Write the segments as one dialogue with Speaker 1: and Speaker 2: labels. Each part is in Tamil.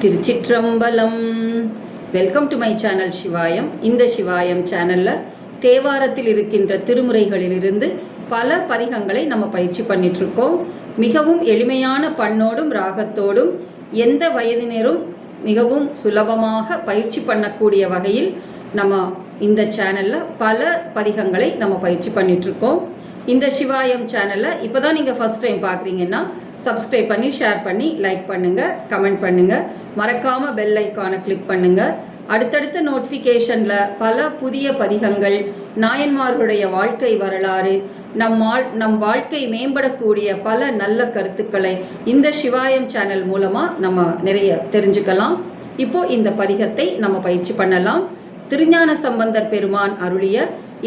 Speaker 1: Thiruchitrambalam. Welcome to my channel Sivayam. இந்த சிவாயம் சேனலில் தேவாரத்தில் இருக்கின்ற திருமுறைகளிலிருந்து பல பதிகங்களை நம்ம பயிற்சி பண்ணிகிட்ருக்கோம். மிகவும் எளிமையான பண்ணோடும் ராகத்தோடும் எந்த வயதினரும் மிகவும் சுலபமாக பயிற்சி பண்ணக்கூடிய வகையில் நம்ம இந்த சேனலில் பல பதிகங்களை நம்ம பயிற்சி பண்ணிகிட்ருக்கோம். இந்த சிவாயம் சேனலில் இப்போ தான் நீங்கள் ஃபஸ்ட் டைம் பார்க்குறீங்கன்னா சப்ஸ்கிரைப் பண்ணி, ஷேர் பண்ணி, லைக் பண்ணுங்கள், கமெண்ட் பண்ணுங்கள், மறக்காமல் பெல் ஐக்கானை கிளிக் பண்ணுங்கள். அடுத்தடுத்த நோட்டிஃபிகேஷனில் பல புதிய பதிகங்கள், நாயன்மார்களுடைய வாழ்க்கை வரலாறு, நம் வாழ்க்கை மேம்படக்கூடிய பல நல்ல கருத்துக்களை இந்த சிவாயம் சேனல் மூலமாக நம்ம நிறைய தெரிஞ்சுக்கலாம். இப்போது இந்த பதிகத்தை நம்ம பயிற்சி பண்ணலாம். திருஞான சம்பந்தர் பெருமான் அருளிய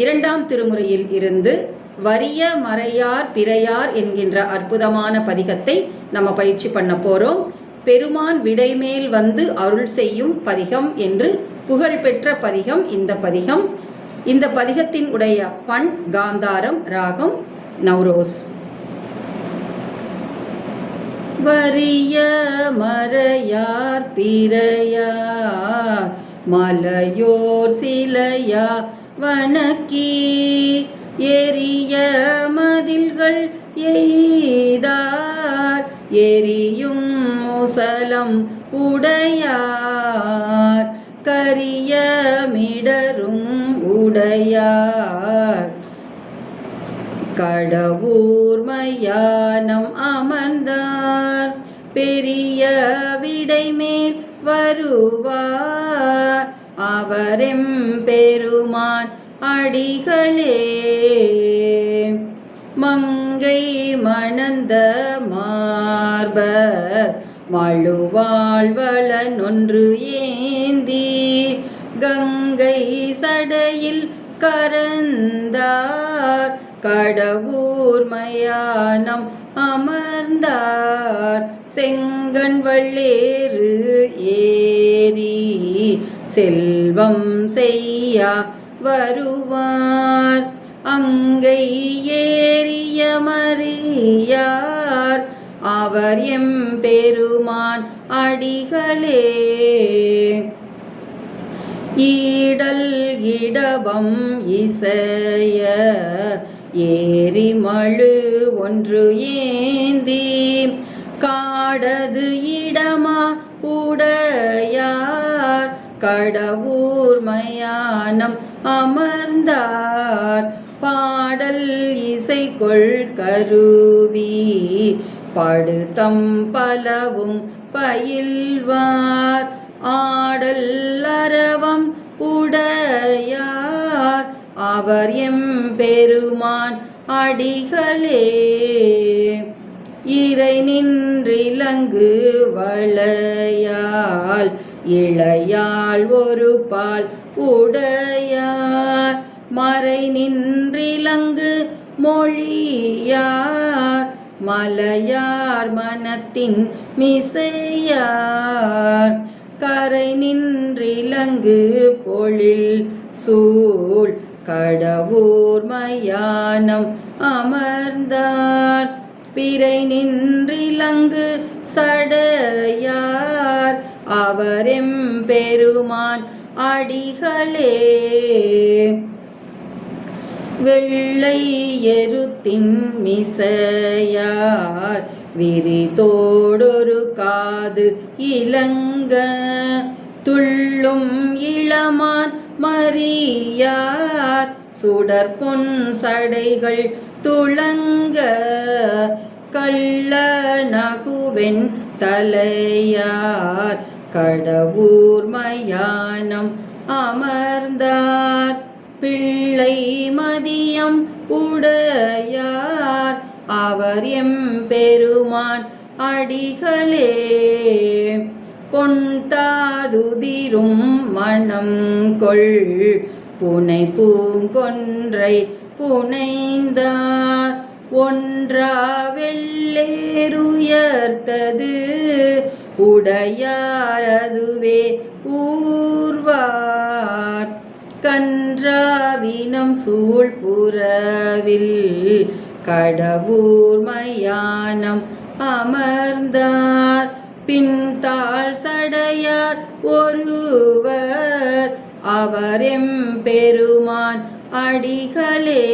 Speaker 1: 2ஆம் திருமுறையில் இருந்து வரிய மறையார் பிறையார் என்கின்ற அற்புதமான பதிகத்தை நம்ம பயிற்சி பண்ண போகிறோம். பெருமான் விடைமேல் வந்து அருள் செய்யும் பதிகம் என்று புகழ்பெற்ற பதிகம் இந்த பதிகம். இந்த பதிகத்தின் உடைய பண் காந்தாரம், ராகம் நவ்ரோஸ். வரிய மறையார் பிறையார் மலையோர் சிலையா வணக்கி எரிய மதில்கள் எய்தார் எரியும் முசலம் உடையார் கரிய மிடரும் உடையார் கடவுர் மயானம் அமர்ந்தார் பெரிய விடைமேல் வருவார் அவரெம் பெருமான் அடிகளே. மங்கை மணந்த மார்பர் மழுவாழ்வளன் ஒன்று ஏந்தி கங்கை சடையில் கரந்தார் கடவுர் மயானம் அமர்ந்தார் செங்கண் வள்ளேறு ஏறி செல்வம் செய்யா வருவார் அங்கை ஏறிய மறியார் அவர் எம் பெருமான் அடிகளே. ஈடல் இடபம் இசைய ஏரி மழு ஒன்று ஏந்தி காடது இடமா உடையார் கடவுர் மயானம் அமர்ந்தார் பாடல் இசைகொள் கருவி படுத்தம் பலவும் பயில்வார் ஆடல் அரவம் உடையார் அவர் எம் பெருமான் அடிகளே. இறை நின்றிலங்கு வளையால் இளையாள் ஒரு பால் உடையார் மறை நின்றிலங்கு மொழியார் மலையார் மனத்தின் மிசையார் கரை நின்றிலங்கு பொழில் சூழ் கடவுர் மயானம் அமர்ந்தார் பிறை நின்றிலங்கு சடையார் அவரெம் பெருமான் அடிகளே. வெள்ளை எருத்தின் மிசையார் விரிதோடொரு காது இலங்க துள்ளும் இளமான் மறியார் சுடர் பொன் சடைகள் துளங்க கள்ள நகுவெண் தலையார் கடவுர் மயானம் அமர்ந்தார் பிள்ளை மதியம் உடையார் அவர் எம் பெருமான் அடிகளே. பொன் தாதுதிரும் மணம் கொள் புனை பூங்கொன்றை புனைந்தார் ஒன்றா வெள்ளேருயர்த்தது உடையார் அதுவே ஊர்வார் கன்றாவினம் சூழ்புறவில் கடவுர் மயானம் அமர்ந்தார் பின்தாள் சடையார் ஒருவர் அவர் எம்பெருமான் அடிகளே.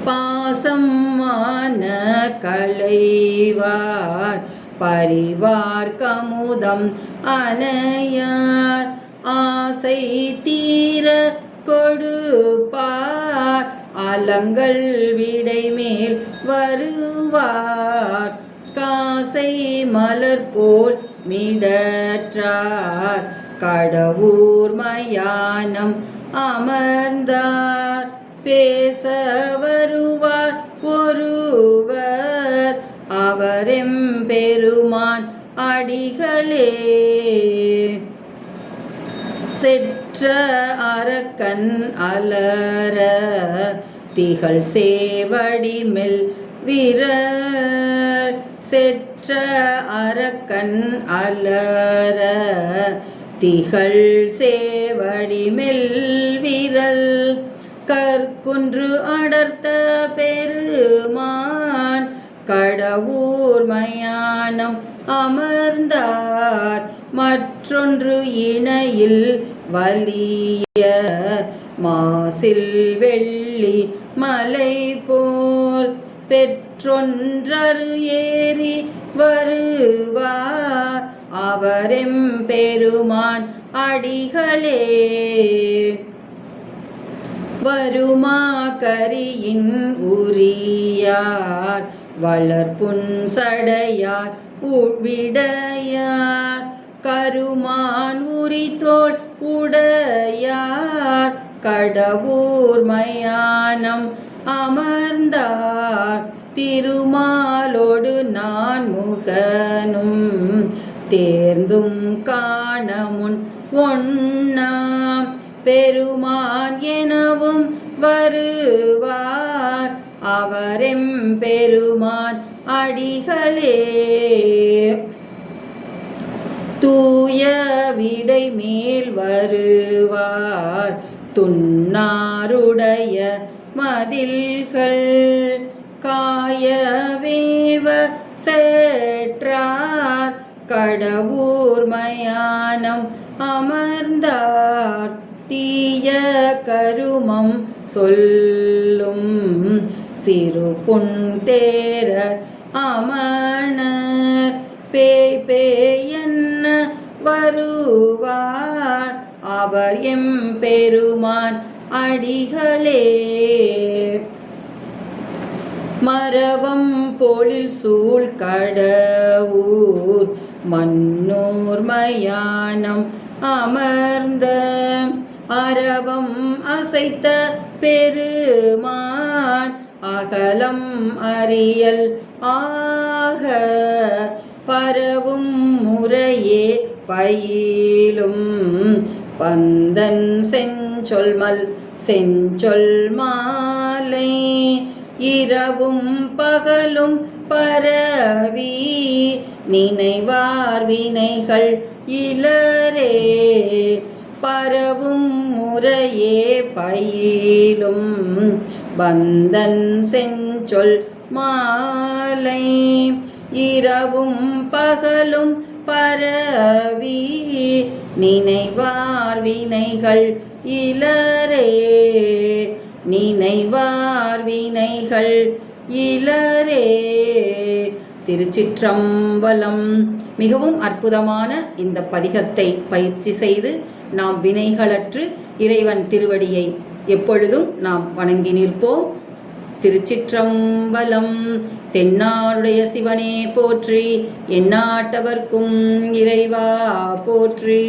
Speaker 1: பாசமான களைவார் பரிவார் கமுதம் அனையார் ஆசை தீர கொடுப்பார் அலங்கள் விடைமேல் வருவார் காசை மலர் போல் மிடற்றார் கடவுர் மயானம் அமர்ந்தார் பேச வருவார் ஒருவர் அவர் எம்பெருமான் அடிகளே. செற்ற அரக்கன் அலர திகழ் சேவடி மெல் விரல் செற்ற அரக்கன் அலர திகழ் சேவடி மெல் விரல் கற்குன்று அடர்த்த பெருமான் கடவுர் மயானம் அமர்ந்தார் மற்றொன்று இணையில் வலிய மாசில் வெள்ளி மலை போல் பெற்றொன்றரு ஏறி வருவார் அவர் எம்பெருமான் அடிகளே. வருமா கரியின் உரியார் வளர்ப்புன் சடையார் உவிடையார் கருமான் உரித்தோள் உடையார் கடவுர் மயானம் அமர்ந்தார் திருமாலோடு நான் முகனும் தேர்ந்தும் காணமுன் ஒண்ணாம் பெருமான் எனவும் வருவார் அவர் எம்பெருமான் அடிகளே. தூய விடை மேல் வருவார் துன்னாருடைய மதில்கள் காயவேவ செற்றார் கடவுர் மயானம் அமர்ந்தார் தீய கருமம் சொல்லும் சிறு புன்தேர அமணர் பேய் பேயென்ன வருவார் அவர் எம்பெருமான் அடிகளே. மரவம் பொழில் சூழ் கடவுர் மன்னூர் மயானம் அமர்ந்த அரவம் அசைத்த பெருமான் அகலம் அறியல் ஆக பரவும் முறையே பயிலும் பந்தன் செஞ்சொல்மல் செஞ்சொல் மாலை இரவும் பகலும் பரவி நினைவார் வினைகள் இலரே பரவும் முறையே பயிலும் பந்தன் செஞ்சொல் மாலை இரவும் பகலும் பரவி நினைவார் வினைகள் இலரே நினைவார் வினைகள் இலரே. திருச்சிற்றம்பலம். மிகவும் அற்புதமான இந்த பதிகத்தை பயிற்சி செய்து நாம் வினைகளற்று இறைவன் திருவடியை எப்பொழுதும் நாம் வணங்கி நிற்போம். திருச்சிற்றம்பலம். தென்னாடுடைய சிவனே போற்றி, எந்நாட்டவர்க்கும் இறைவா போற்றி.